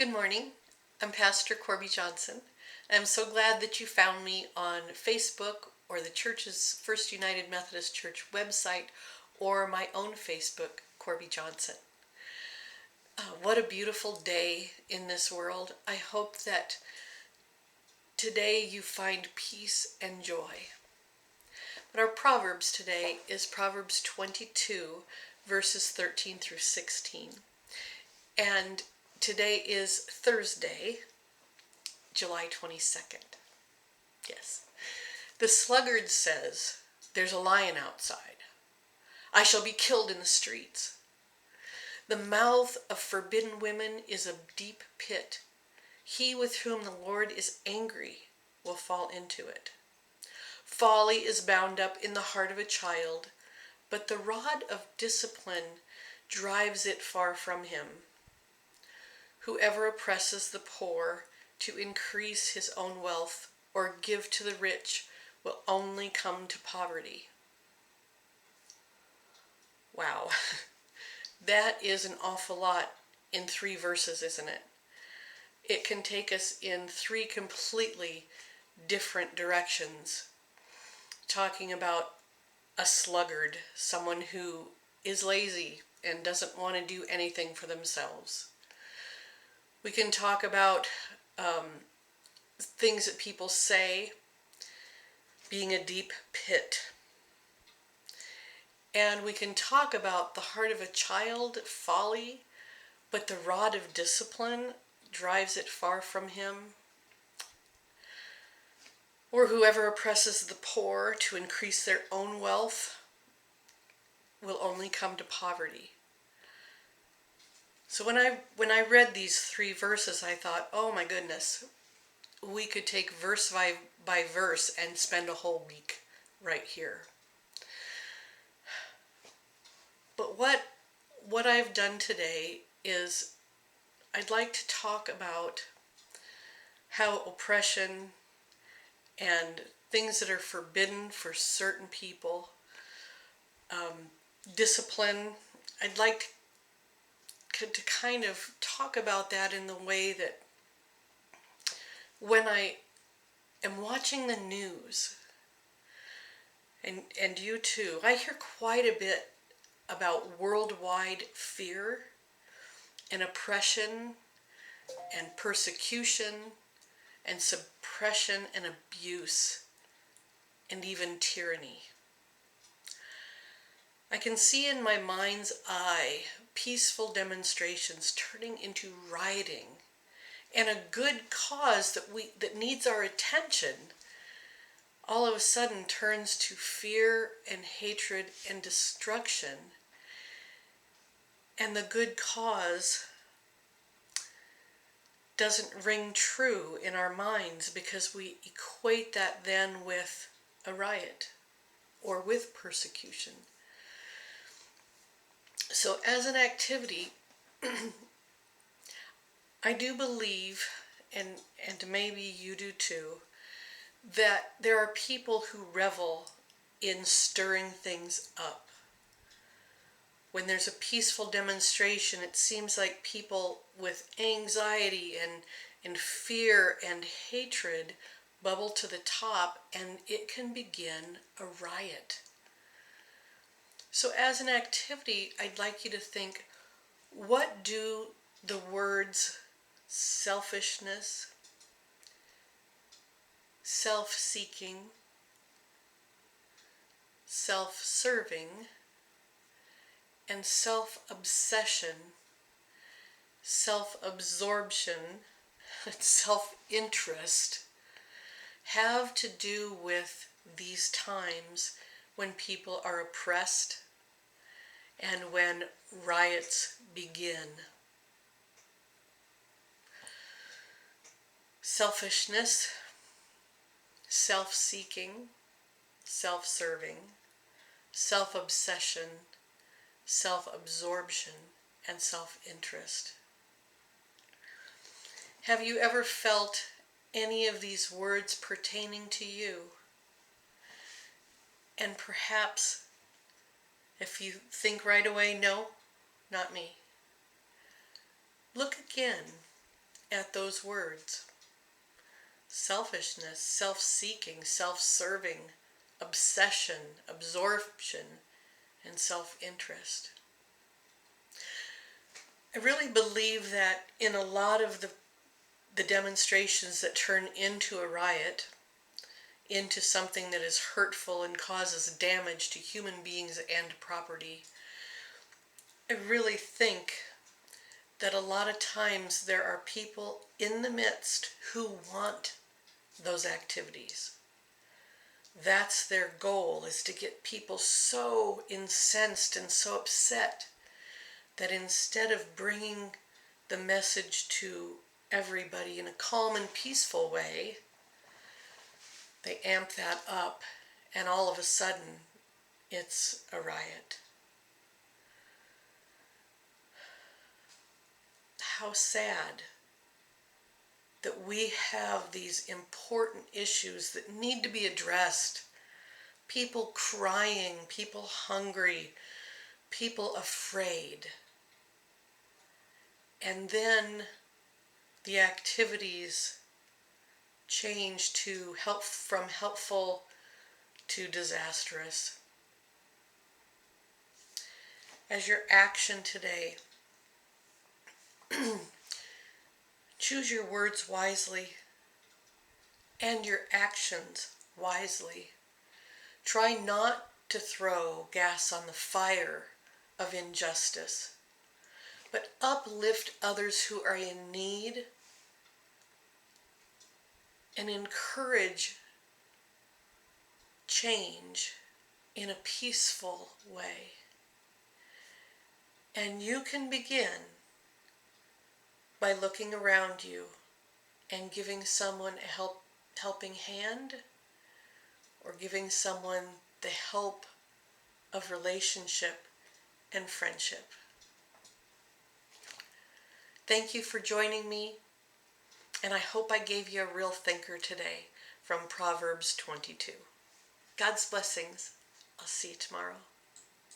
Good morning. I'm Pastor Corby Johnson. I'm so glad that you found me on Facebook or the church's First United Methodist Church website or my own Facebook, Corby Johnson. What a beautiful day in this world. I hope that today you find peace and joy. But our Proverbs today is Proverbs 22, verses 13 through 16. And today is Thursday, July 22nd. Yes. The sluggard says, "There's a lion outside. I shall be killed in the streets." The mouth of forbidden women is a deep pit. He with whom the Lord is angry will fall into it. Folly is bound up in the heart of a child, but the rod of discipline drives it far from him. Whoever oppresses the poor to increase his own wealth or give to the rich will only come to poverty. Wow, that is an awful lot in 3 verses, isn't it? It can take us in 3 completely different directions. Talking about a sluggard, someone who is lazy and doesn't want to do anything for themselves. We can talk about things that people say being a deep pit. And we can talk about the heart of a child, folly, but the rod of discipline drives it far from him. Or whoever oppresses the poor to increase their own wealth will only come to poverty. So when I read these 3 verses, I thought, oh my goodness, we could take verse by verse and spend a whole week right here. But what I've done today is I'd like to talk about how oppression and things that are forbidden for certain people, discipline, I'd like to kind of talk about that in the way that when I am watching the news, and you too, I hear quite a bit about worldwide fear and oppression and persecution and suppression and abuse and even tyranny. I can see in my mind's eye peaceful demonstrations turning into rioting, and a good cause that needs our attention all of a sudden turns to fear and hatred and destruction. And the good cause doesn't ring true in our minds because we equate that then with a riot or with persecution. So as an activity, I do believe, and maybe you do too, that there are people who revel in stirring things up. When there's a peaceful demonstration, it seems like people with anxiety and fear and hatred bubble to the top, and it can begin a riot. So as an activity, I'd like you to think, what do the words selfishness, self-seeking, self-serving, and self-obsession, self-absorption, and self-interest have to do with these times when people are oppressed and when riots begin? Selfishness, self-seeking, self-serving, self-obsession, self-absorption, and self-interest. Have you ever felt any of these words pertaining to you? And perhaps if you think right away, no, not me, look again at those words. Selfishness, self-seeking, self-serving, obsession, absorption, and self-interest. I really believe that in a lot of the demonstrations that turn into a riot, into something that is hurtful and causes damage to human beings and property, I really think that a lot of times there are people in the midst who want those activities. That's their goal, is to get people so incensed and so upset that instead of bringing the message to everybody in a calm and peaceful way, they amp that up, and all of a sudden it's a riot. How sad that we have these important issues that need to be addressed. People crying, people hungry, people afraid. And then the activities change to from helpful to disastrous. As your action today, choose your words wisely and your actions wisely. Try not to throw gas on the fire of injustice, but uplift others who are in need and encourage change in a peaceful way. And you can begin by looking around you and giving someone a helping hand, or giving someone the help of relationship and friendship. Thank you for joining me, and I hope I gave you a real thinker today from Proverbs 22. God's blessings. I'll see you tomorrow.